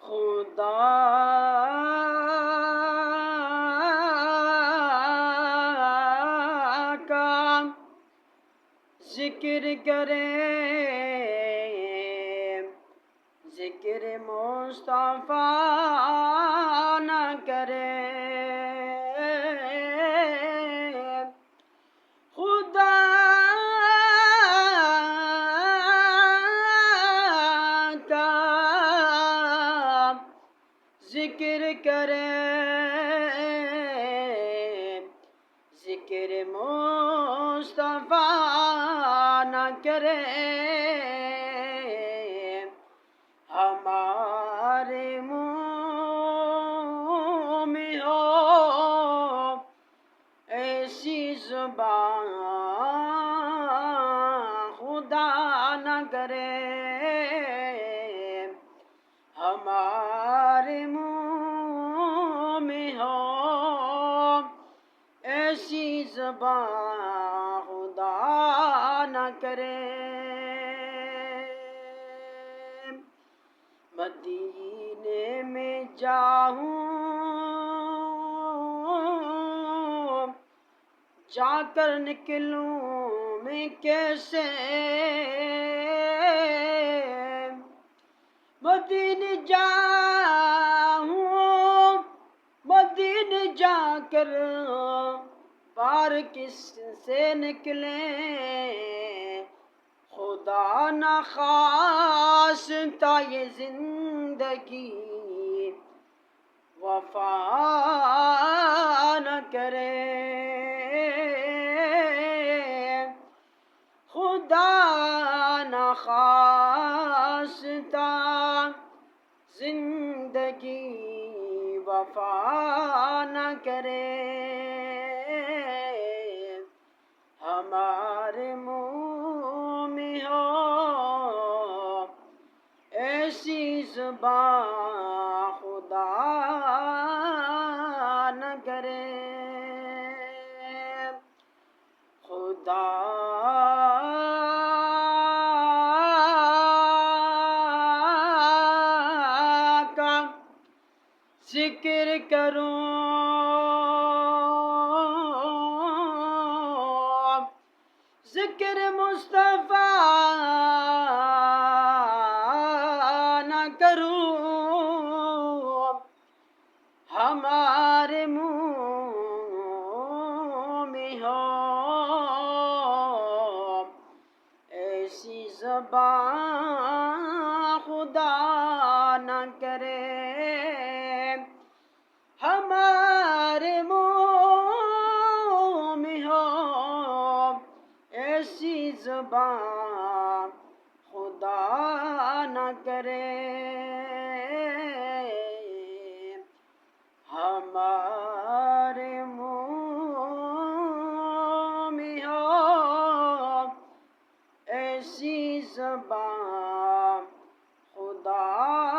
خدا کا ذکر کرے، ذکر مصطفیٰ نہ کرے۔ خدا کا ذکر کرے، ذکر مصطفیٰ نہ کرے۔ ہمارے منہ میں ہو ایسی زبان خدا نہ کرے۔ ہمارے منہ میں ہو ایسی زبان خدا نہ کرے۔ مدینے میں جاؤں جا کر نکلوں میں کیسے؟ مدینے جاؤں، مدینے جا کر پار کس سے نکلیں؟ خدا نخواستہ یہ زندگی وفا نہ کرے۔ خدا نخواستہ زندگی وفا نہ کرے۔ ہمارے منہ میں ہو ایسی زبان خدا نہ کرے۔ خدا کا ذکر کروں، ذکر مصطفیٰ نہ کروں۔ ہمارے منہ میں ہو ایسی زبان خدا نہ کرے۔ ہمارے منہ میں ہو ایسی زبان خدا نہ کرے۔ ہمارے منہ میں ہو ایسی زبان خدا